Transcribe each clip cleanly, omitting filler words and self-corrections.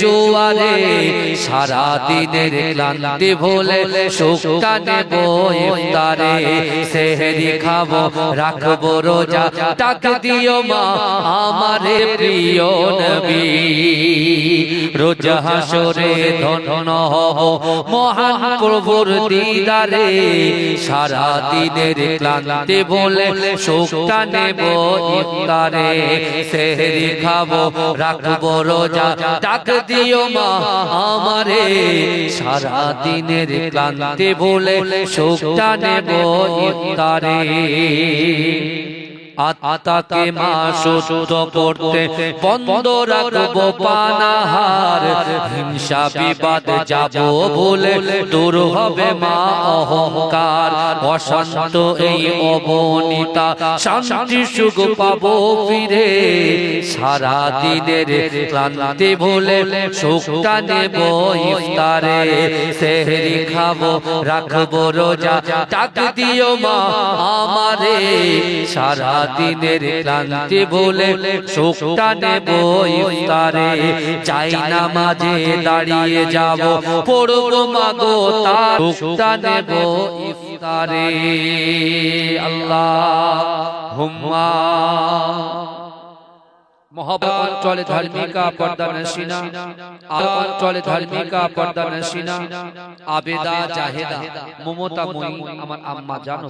জোয়ারে সারা দিনের ক্লান্তি ভুলে সুখটা নেব ইফতারে সেহরি খাবো রাখবো রোজা ডাক দিও মা আমারে প্রিয় নবী রোজা হাসরে ধন্য হব মহান প্রভুর দিদারে সারা দিনের ক্লান্তি ভুলে সুখটা নেব ইফতারে সেহরি খাবো রাখবো রোজা ডাক দিও মা আমারে সারা দিনের ক্লান্তি ভুলে সুখটা নেব ইফতারে আত্মাকে মা সুস্থ করতে বন্ধ রাখবো পানাহার হিংসা বিবাদ যাব ভুলে দূর হবে মা অহংকার অশান্ত এই অবনীতা শান্তি সুখ পাবো ফিরে সারা দিনের ক্লান্তি ভুলে সুখটা নেব ইফতারে সেহরি খাবো রাখবো রোজা ডাক দিও মা আমারে সারা দিনের ক্লান্তি ভুলে সুখটা নেব ইফতারে চাই নামাজে দাঁড়িয়ে যাব পড়বো মাগো তার সুখটা নেব ইফতারে আল্লাহুম্মা मोहब्बत अंचले धार्मिका पर्दा नशीना अंचले धार्मिका पर्दा नशीना आबेदा जाहेदा ममता मुई अमर अम्मा जानो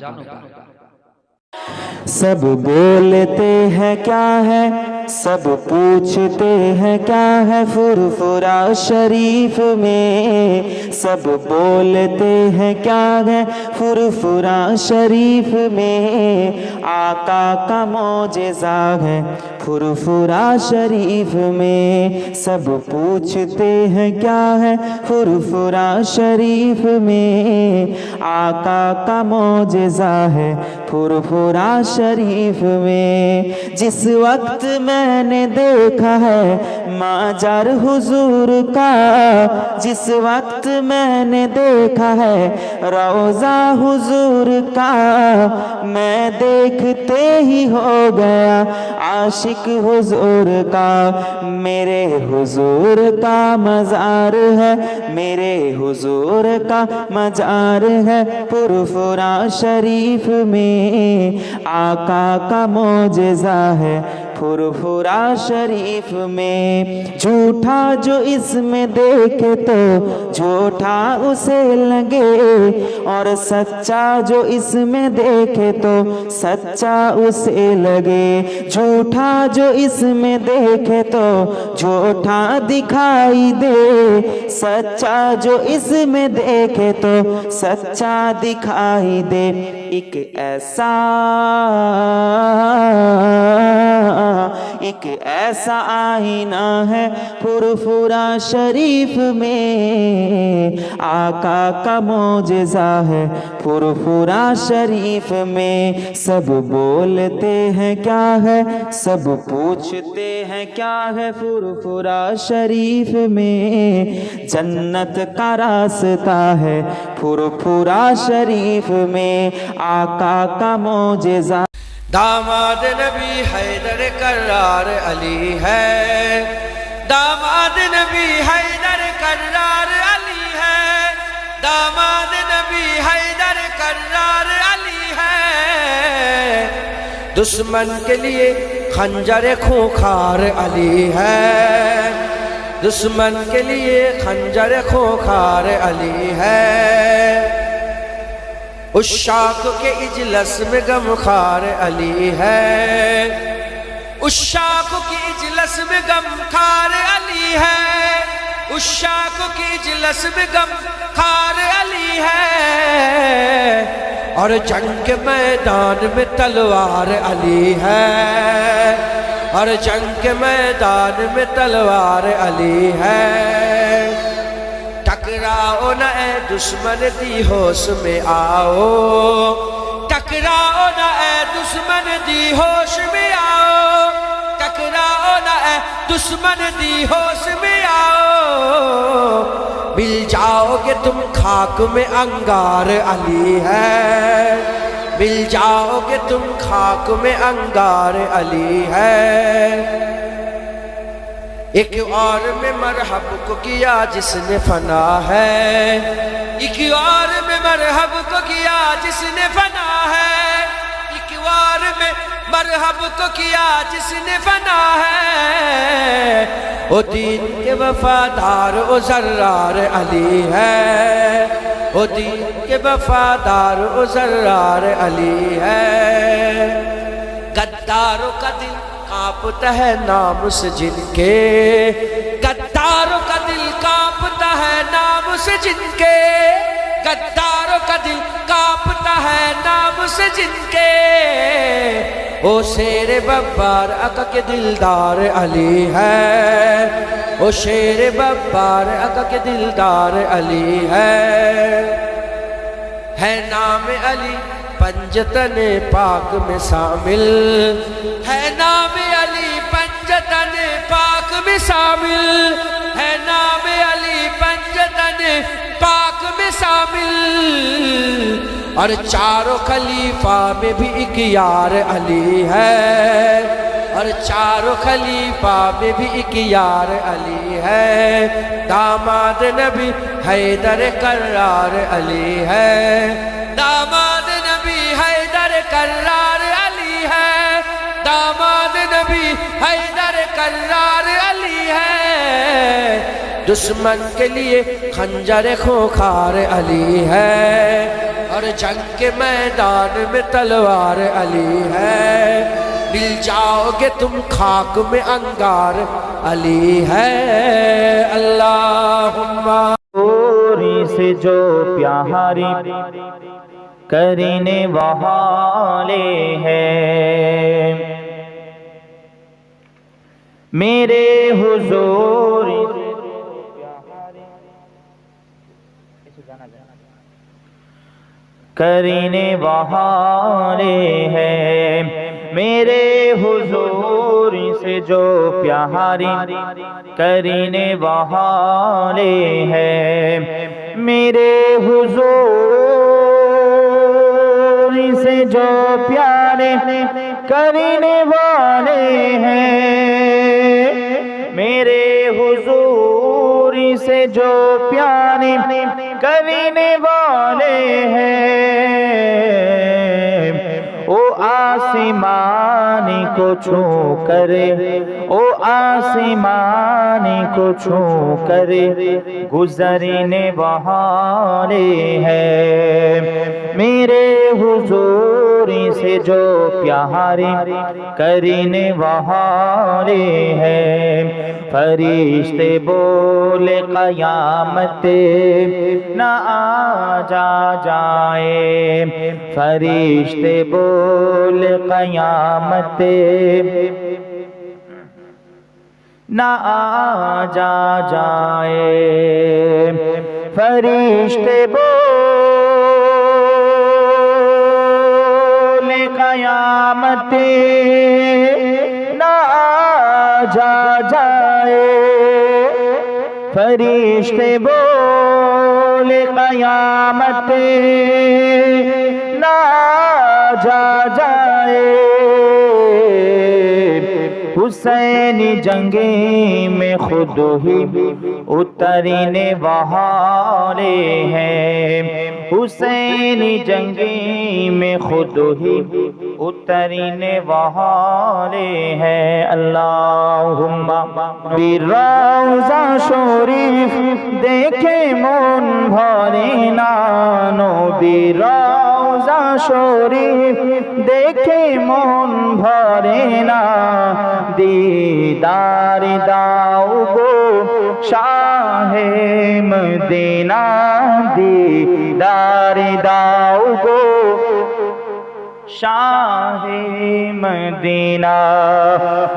सब बोलते हैं क्या है सब पूछते हैं क्या है फुरफुरा शरीफ में सब बोलते हैं क्या है फुरफुरा शरीफ में आका का मौजज़ा है फुरफुरा शरीफ में सब पूछते हैं क्या है फुरफुरा शरीफ में आका का मौजज़ा है फुरफुरा शरीफ में जिस वक्त मैंने देखा है माजार हुजूर का जिस वक्त मैंने देखा है रोज़ा हुजूर का मैं देखते ही हो गया आशिक हुजूर का मेरे हुजूर का मज़ार है मेरे हुजूर का मज़ार है फुरफुरा शरीफ में आका का मौजज़ा है फुरफुरा शरीफ में झूठा जो इसमें देखे तो झूठा उसे लगे और सच्चा जो इसमें देखे तो सच्चा उसे लगे झूठा जो इसमें देखे तो झूठा दिखाई दे सच्चा जो इसमें देखे तो सच्चा दिखाई दे एक ऐसा आईना है फुरफुरा शरीफ में आका का मौजज़ा है फुरफुरा शरीफ में सब बोलते हैं क्या है सब पूछते हैं क्या है फुरफुरा शरीफ में जन्नत का रास्ता है फुरफुरा शरीफ में आका का मौजज़ा दामाद नबी हैदर कर्रार अली है दामाद नबी हैदर कर्रार अली है दामाद नबी हैदर कर्रार अली है दुश्मन के लिए खंजर खूंखार अली है दुश्मन के लिए खंजर खूंखार अली है उस शाख के इजलस में गमखार अली है उस शाख के इजलस में गमखार अली है उस शाख के इजलस में गमखार अली है और जंग के मैदान में तलवार अली है और जंग के मैदान में तलवार अली है टकराओ न ए दुश्मन दी होश में आओ टकराओ न ए दुश्मन दी होश में आओ टकराओ न ए दुश्मन दी होश में आओ मिल जाओगे तुम खाक में अंगार अली है मिल जाओगे तुम खाक में अंगार अली है ایک اور میں مرحب کو کیا جس نے فنا ہے، ایک اور میں مرحب کو کیا جس نے فنا ہے، ایک اور میں مرحب کو کیا جس نے فنا ہے، او دین کے وفادار او زرار علی ہے، او دین کے وفادار او زرار علی ہے۔ غداروں کا دل کانپتا ہے نام سے جن کے، غداروں کا دل کانپتا ہے نام سے جن کے، غداروں کا دل کانپتا ہے نام سے جن کے، او شیر ببار آقا کے دلدار علی ہے، او شیر ببار آقا کے دلدار علی ہے نام علی پنجتن پاک میں شامل، ہے نام علی پنجتن پاک میں شامل، ہے نام علی پنجتن پاک میں شامل، اور چاروں خلیفہ میں بھی ایک یار علی ہے، اور چاروں خلیفہ میں بھی ایک یار علی ہے، داماد نبی حیدر کرار علی ہے، داماد نبی حیدر کرار علی ہے، داماد نبی حیدر کرار علی ہے، دشمن کے لیے خنجر خوخار علی ہے، اور جنگ کے میدان میں تلوار علی ہے، مل جاؤ گے تم خاک میں انگار علی ہے۔ اللہم پوری سے جو پیاری کرنے والے ہیں، میرے حضور کرنے والے ہیں، میرے حضور سے جو پیاری کرنے والے ہیں، میرے حضور سے جو پیارے کرنے والے ہیں، میرے حضور سے جو پیارے کرنے والے ہیں، او آسمان کو چھو کرے، او آسمان کو چھو کرے گزرنے والے ہیں، میرے حضور سے جو پیارے کرنے والے ہیں، فرشتے بولے قیامت نہ آ جائے، فرشتے بولے قیامت نہ آ جائے، فرشتے بولے قیامت نہ آ جائے، فرشتے بولے قیامت نہ آ جائے، حسینی جنگی میں خود ہی اترنے والے ہیں، حسینی جنگی میں خود ہی اترنے والے ہیں۔ اللہم روضہ شریف دیکھے من بھرے نانو، روضہ شریف دیکھے من بھرے نا، دیدار داؤ گو شاہ مدینہ، دیدار داؤ گو شاہ مدینہ،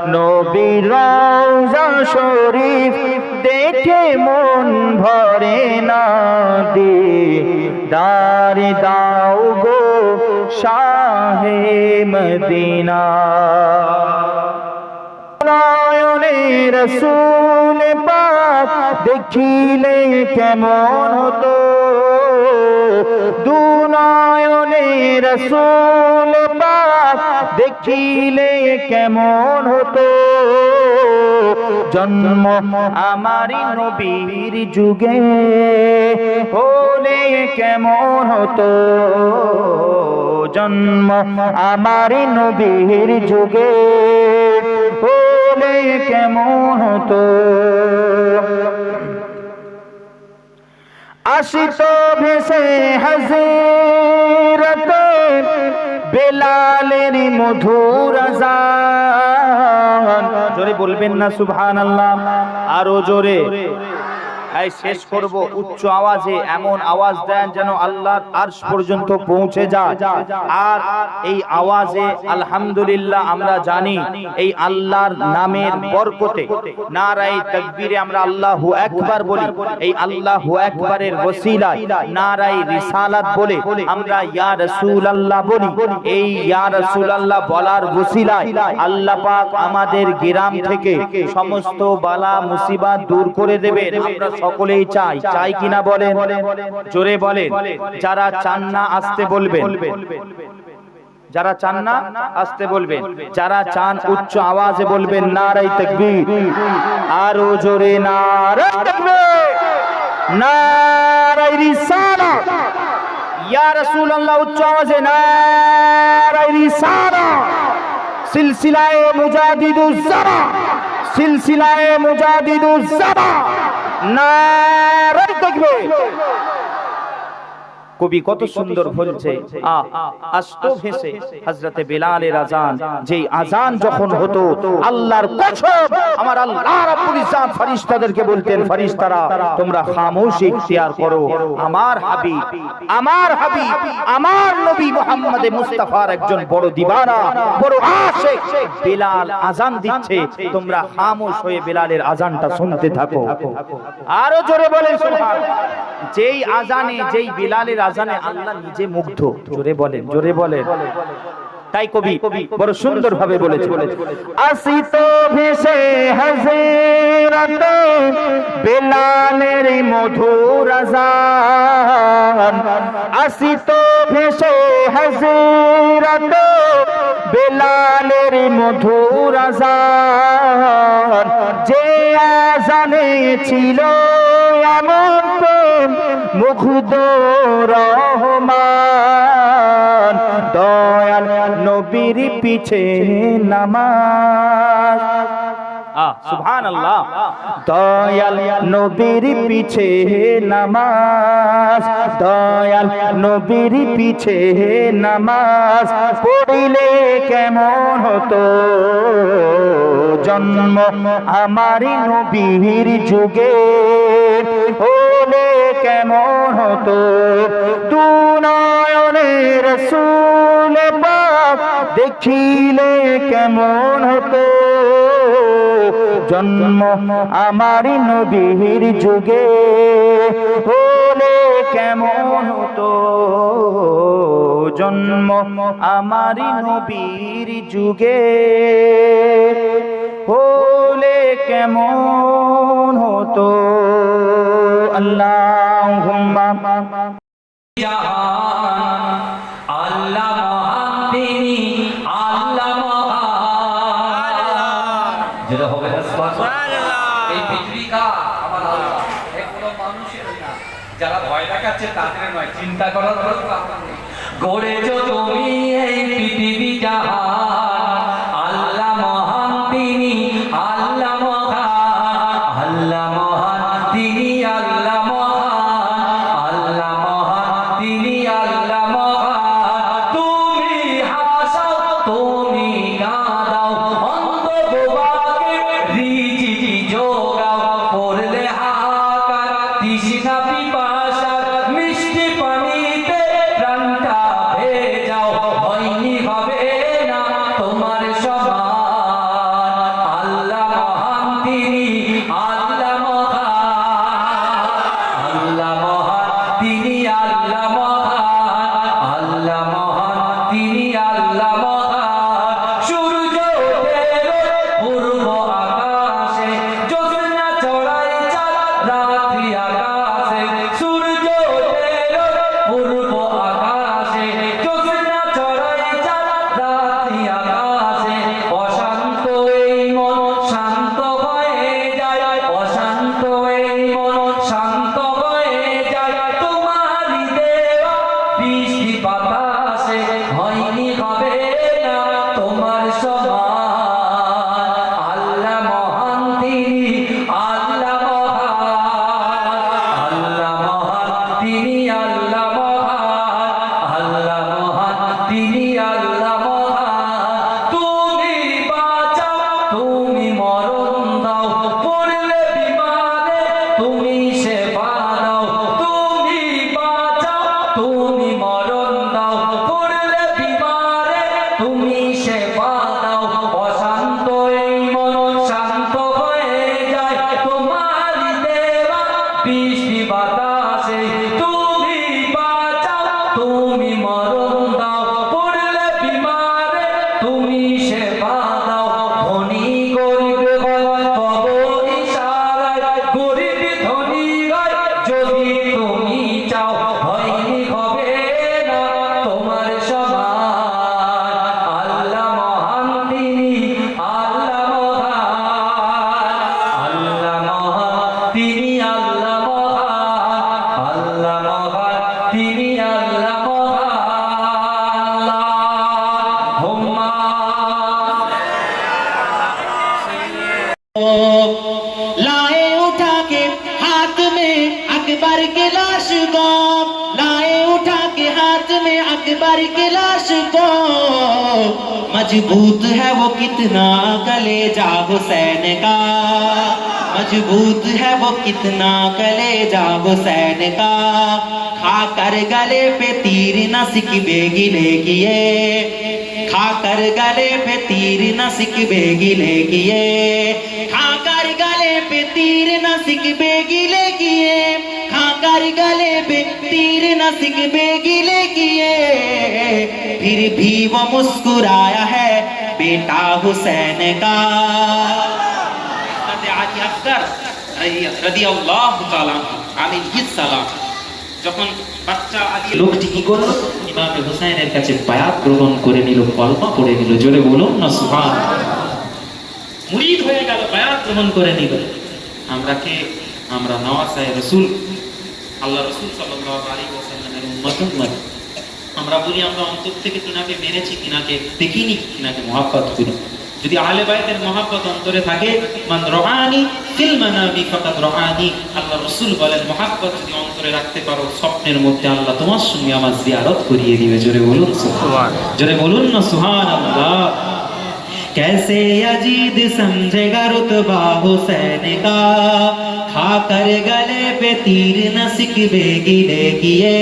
نبی روضہ شریف دیکھے من بھرے نا، دیدار داؤ گو شاہ مدینہ، নয়নে রসুল পাক দেখিলে কেমন হতো, দু নয়নে রসুল পাক দেখিলে কেমন হতো, জন্ম আমারি নবীর যুগে হলে কেমন হতো, জন্ম আমারি নবীর যুগে হলে কেমন হতো। আসিত ভেসে হযরত বেলালের মধুর আযান। জোরে বলবেন না সুবহানাল্লাহ, আরো জোরে। এই শেষ করব উচ্চ আওয়াজে, এমন আওয়াজ দেন যেন আল্লাহর আরশ পর্যন্ত পৌঁছে যায়। আর এই আওয়াজে আলহামদুলিল্লাহ আমরা জানি এই আল্লাহর নামের বরকতে নারায়ে তাকবীরে আমরা আল্লাহু আকবার বলি, এই আল্লাহু আকবারের ওসিলায় নারায়ে রিসালাত বলে আমরা ইয়া রাসূলুল্লাহ বলি। এই ইয়া রাসূলুল্লাহ বলার ওসিলায় আল্লাহ পাক আমাদের গ্রাম থেকে সমস্ত বালা মুসিবত দূর করে দেবেন। আমরা সকলেই চাই, চাই কিনা বলেন, জোরে বলেন। যারা চান না আসতে বলবেন, যারা চান না আসতে বলবেন, যারা চান উচ্চ আওয়াজে বলবেন নারায়ে তাকবীর, আরো জোরে নারায়ে তাকবীর, নারায়ে রিসালাত, ইয়া রাসূলুল্লাহ উচ্চ আওয়াজে নারায়ে রিসালাত, সিলসিলায়ে মুজাদ্দিদুজ জামা, সিলসিলায়ে মুজাদ্দিদুজ জামা, নারায়ে তাকবীর। কবি কত সুন্দর বলছে, আসতো ভেসে হযরতে বেলালের আযান, যেই আযান যখন হতো আল্লাহর কসম আমার আল্লাহ রাব্বুল ইজ্জত ফেরেশতাদেরকে বলতেন, ফেরেশতারা তোমরা খামোশি ইখতিয়ার করো, আমার হাবিব, আমার হাবিব, আমার নবী মুহাম্মদ মুস্তাফার একজন বড় দিওয়ানা, বড় আশিক বেলাল আযান দিচ্ছে, তোমরা খামোশ হয়ে বেলালের আযানটা শুনতে থাকো। আরো জোরে বলেন সুবহানাল্লাহ। যেই আযানে, যেই বেলালের আযানে আল্লাহ নিজে মুগ্ধ, জোরে বলেন, জোরে বলেন। তাই কবি বড় সুন্দর ভাবে বলেছে, আসিত ভেসে হযরত বেলালের মধুর আযান, আসিত ভেসে হযরত বেলালের মধুর আযান, যে আযানে ছিল এমন মুগ্ধ রহমান, দয়াল নবীর পিছে নামাজ, সুবহানাল্লাহ, দয়াল নবীর পিছে নামাজ, দয়াল নবীর পিছে নামাজ পড়িলে কেমন হতো, জন্ম আমারি নবীর যুগে হলে কেমন হতো, দু নয়নে রাসূল পাক দেখিলে কেমন হতো, জন্ম আমারি নবীর যুগে হলে কেমন হতো, জন্ম আমারি নবীর যুগে হলে কেমন হতো। আল্লাহুম্মা আল্লাহ মহান তিনি, আল্লাহ মহান, যেটা হবে এই পৃথিবীকা আমার আল্লাহ, এই কোনো মানুষের না, যারা ভয় দেখাচ্ছে তাদের নয়, চিন্তা করার গড়েছো তুমি এই পৃথিবী জাহান, আল্লাহ মহান তিনি, আল্লাহ মহান, আল্লাহ মহান তিনি, আল্লাহ মহান, আল্লাহ মহান তিনি, আল্লাহ মহান, তুমি হাসাও তুমি কাঁদাও, অন্ধ বোবাকে রিজিকি যোগাও, পড়লে হাহাকার তৃষ্ণা পিপাসা, মিষ্টি পানিতে প্রাণটা ভেজাও, হয়নি হবে না তোমার সমান, আল্লাহ মহান তিনি, আল্লাহ মহান, আল্লাহ মহান তিনি, আল্লাহ মহান, আল্লাহ মহান তিনি, আল্লাহ মহান, সূর্য ওঠে পূর্ব আকাশে, জ্যোৎস্না ছড়ায় চাঁদ রাত্রি আকাশে, বৃষ্টি বাতাসে তুমি বাঁচাও, তুমি মরণ দাও, পড়লে বিমারে তুমি সেবা দাও। ধনী গরিব হয় তব ইশারায়, গরিব ধনী হয় যদি তুমি চাও, হয়নি হবে না তোমার সমান। আল্লাহ মহান তিনি, আল্লাহ মহান, আল্লাহ মহান তিনি, আল্লাহ মহান, আল্লাহ মহান তিনি, আল্লাহ মহান। আল্লাহুম্মা लाए उठा के हाथ में अकबर के लाश को, लाए उठा के हाथ में अकबर के लाश को। मजबूत है वो कितना कलेजा हुसैन का, मजबूत है वो कितना कलेजा हुसैन का। खाकर गले पे तीर न सिकवे गिले किए, खाकर गले पे तीर न सिकवे गिले किए, खाकर गले पे तीर न सिकवे गिले किए, खाकर गले पे तीर न सिकवे गिले किए। फिर भी वो मुस्कुराया है बेटा हुसैन का। आली अकबर রাদিয়াল্লাহু তাআলা আলাইহিস সালাম যখন বাচ্চা আলী লোকটি কি করলো, ইমামে হুসাইনের কাছে বায়াত গ্রহণ করে নিল, কলমা পড়ে নিল। জোরে বলুন না সুবহানাল্লাহ। মুরিদ হয়ে গেল, বায়াত গ্রহণ করে নিল। আমরা নওয়াসায়ে রাসূল, আল্লাহ রাসূল সাল্লাল্লাহু আলাইহি ওয়াসাল্লামের উম্মত। আমরা বলি আমরা অন্তর থেকে তিনাকে মেনেছি, তিনাকে দেখিনি, তিনাকে মহব্বত করি। যদি আহলে বাইতের মহব্বত অন্তরে থাকে, মান রাআনি ফিল মানামি ফাকাদ রাআনি, আল্লাহ রাসূল বলেন মহব্বত যদি অন্তরে রাখতে পারো, স্বপ্নের মধ্যে আল্লাহ তোমার সঙ্গে আমার জিয়ারত করিয়ে দিবে। জোরে বলুন সুবহানাল্লাহ, জোরে বলুন না সুবহানাল্লাহ। कैसे यजीद समझेगा रुतबा हुसैन का, खाकर गले पे तीर न सिकवे गिले किए,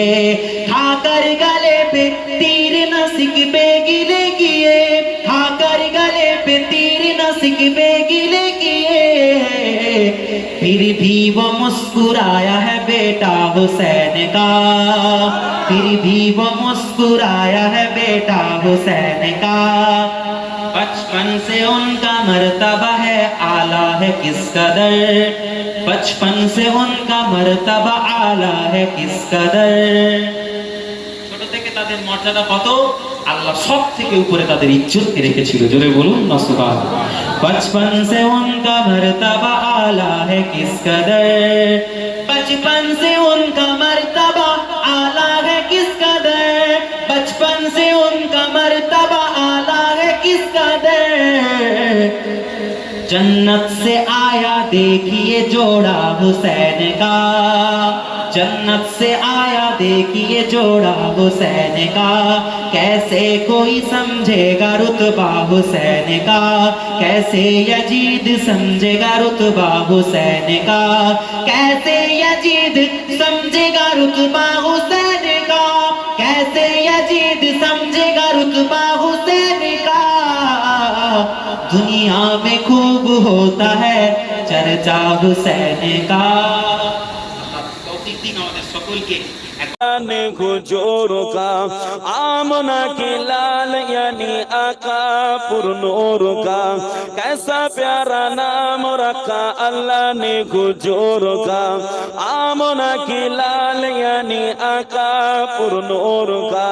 खाकर गले पे तीर न सिकवे गिले किए, खाकर गले पे तीर न सिकवे गिले किए। फिर भी वो मुस्कुराया है बेटा हुसैन का, फिर भी वो मुस्कुराया है बेटा हुसैन का। बचपन से उनका मर्तबा है आला है किस कदर, बचपन से उनका मर्तबा आला है किस कदर। ছোট থেকে তাদের মর্যাদা কত, আল্লাহ সব থেকে উপরে তাদের ইজ্জত রেখেছিল। জোরে বলুন না সুবহানাল্লাহ। बचपन से उनका मर्तबा आला है किस कदर, बचपन से उनका मर्तबा आला है किस कदर, बचपन से उनका मर्तबा आला है किस कदर। जन्नत से आया देखिए जोड़ा हुसैन का, जन्नत से आया देखिए जोड़ा हुसैन का। कैसे कोई समझेगा रुतबा हुसैन का, कैसे यजीद समझेगा रुतबा हुसैन का, कैसे यजीद समझेगा रुतबा हुसैन का, कैसे यजीद समझेगा रुतबा हुसैन का। दुनिया में खूब होता है चर्चा हुसैन का। तौफीक दीन আমাদের সকলকে। गुजोरों का आमना की लाल यानी आका पुरनूर का, कैसा प्यारा नाम रखा अल्लाह ने गुजोरों का। आमना की लाल यानी आका पुरनूर का,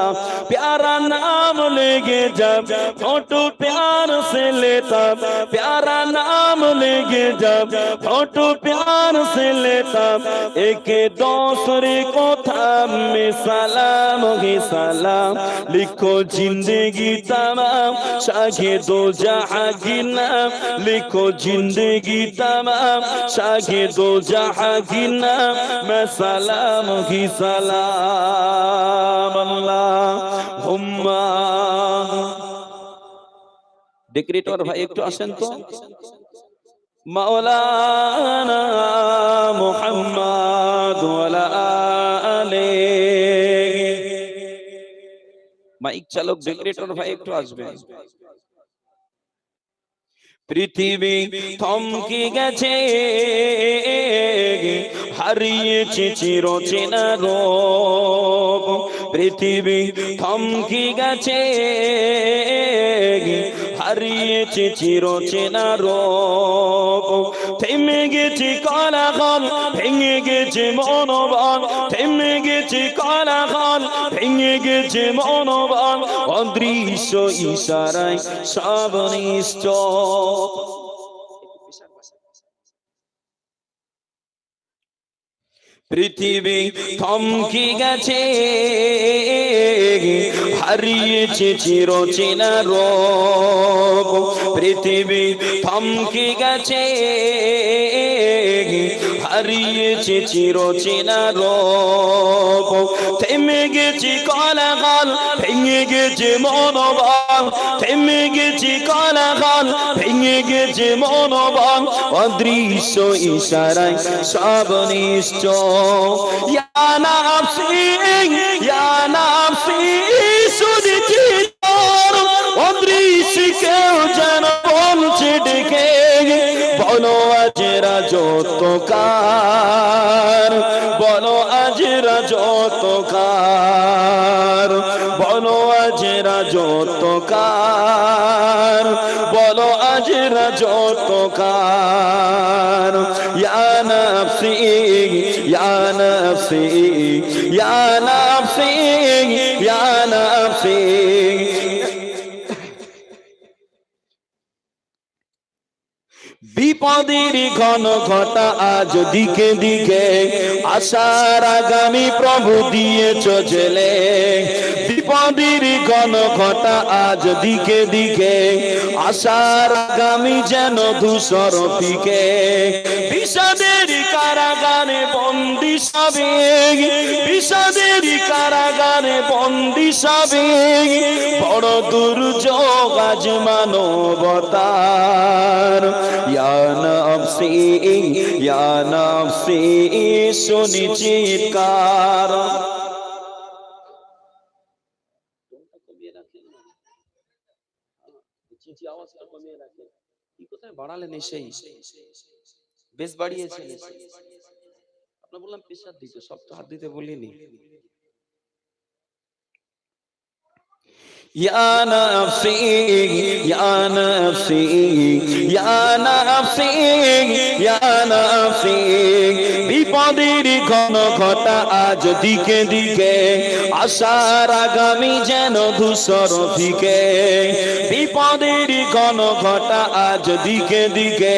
प्यारा नाम लेगे जब फोटो प्यार से लेता, प्यारा नाम लेगे जब फोटो प्यार से लेता। एक दूसरे को थाम में सलाम ही सलाम, लिखो जिंदगी तमाम शागे दो जहां की नाम, लिखो जिंदगी तमाम शागे दो जहां की नाम। मैं सलाम ही सलाम अल्लाहुम्मा। डेकोरेटर भाई एक तो आसन तो मौलाना मुहम्मद वाला आले। माइक चालक डेकोरेटर भाई एक तो আসবে। পৃথিবী থমকে গেছে, হারিয়েছে চিরচেনা রূপ। পৃথিবী থমকে গেছে, হারিয়েছে চিরচেনা রূপ। থেমে গেছে কোলাহল, ভেঙে গেছে মনোবল। থেমে গেছে কোলাহল, ভেঙে গেছে মনোবল। অদৃশ্য ইশারায় সব নিশ্চল। পৃথিবী থমকে গেছে, হারিয়েছে চিরচেনা রূপ। পৃথিবী থমকে গেছে, হারিয়েছে চিরচেনা রূপ। থেমে গেছে কোলাহল, ভেঙে গেছে মনোবল। থেমে গেছে কোলাহল, ভেঙে গেছে মনোবল। অদৃশ্য ইশারায় সব নিশ্চল। ইয়া নাফসি, ইয়া নাফসি, শুনেছি তোর অদৃশ্য কেউ যেন বলছে ডেকে। বলো আজ রাজত্বকার, বলো আজ রাজত্বকার, বলো আজ রাজত্বকার, বলো আজ রাজত্বকার। ইয়া নাফসি, ইয়া নাফসি, ইয়া নাফসি, ইয়া নাফসি। বিপদের ঘন ঘটা আজ দিকে দিকে, আশার আগামী প্রভু দিয়েছ জেলে। বিপদের ঘন ঘটা আজ দিকে দিকে, আশার আগামী যেন ধূসর ফিকে। বিষাদের কারাগারে বন্দি সবে, বিষাদের কারাগারে বন্দি সবে। বড় দুর্যোগ আজ মানবতার। ইয়া নাফসি, ইয়া নাফসি, শুনি চিৎকার। বাড়ালেন সেই বেশ বাড়িয়েছেন। আপনার বললাম প্রেসার দিতে, সব তো হাত দিতে বলিনি। ইয়া নাফসি, ইয়া নাফসি, ইয়া নাফসি, ইয়া নাফসি। বিপদের ঘন ঘটা আজ দিকে দিকে, আশার আগামী যেন ধূসর ফিকে। বিপদের ঘন ঘটা আজ দিকে দিকে,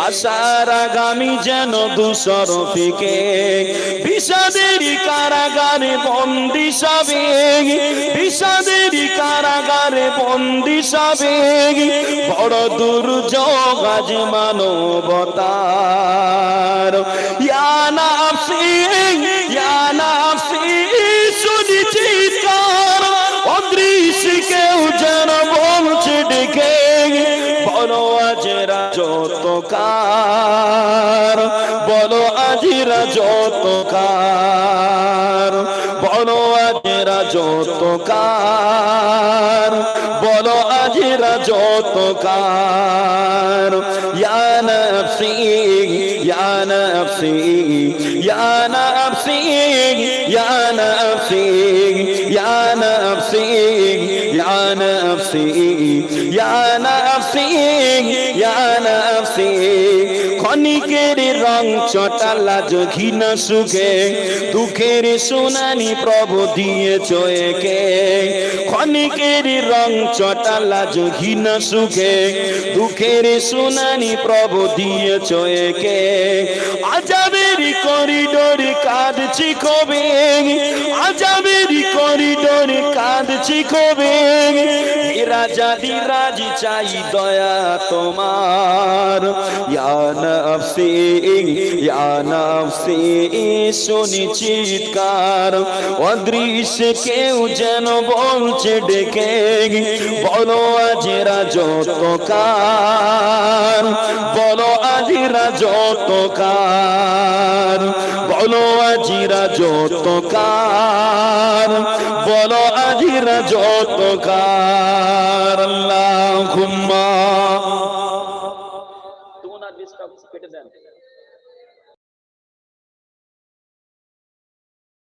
আশার আগামী যেন ধূসর ফিকে। বিষাদের কারাগারে বন্দি সবে, বিষাদের কারাগারে বন্দি সবে। বড় দুর্যোগ আজ মানবতার। ইয়া নাফসি, ইয়া নাফসি, শুনি চিৎকার। অদৃশ্য কেউ যেন বলছে ডেকে। বলো আজ রাজত্বকার, বলো আজ রাজত্বকার, বলো আজ রাজত্বকার, বলো আজ রাজত্বকার। ইয়া নাফসি, ইয়া নাফসি, ইয়া নাফসি, ইয়া নাফসি, ইয়া নাফসি, ইয়া নাফসি, ইয়া নাফসি, ইয়া নাফসি। ক্ষণিকের রং চটালা ঘৃণা সুখে, দুঃখের শুনানি প্রভু দিয়েছ একে। ক্ষণিকের রং চটালা ঘৃণা সুখে, দুঃখের শুনানি প্রভু দিয়েছ একে। আজাবের করিডোরে কাঁদছি কবে, আজাবের করিডোরে কাঁদছি কবে। রাজাদি রাজি চাই দয়া তোমার। ইয়া নাফসি, ইয়া নাফসি, শুনি চিৎকার। অদৃশ্য কেউ যেন বলছে ডেকে। বলো আজ রাজত্বকার, বলো আজ রাজত্বকার, বলো আজ রাজত্বকার, বলো আজ রাজত্বকার। আল্লাহুম্মা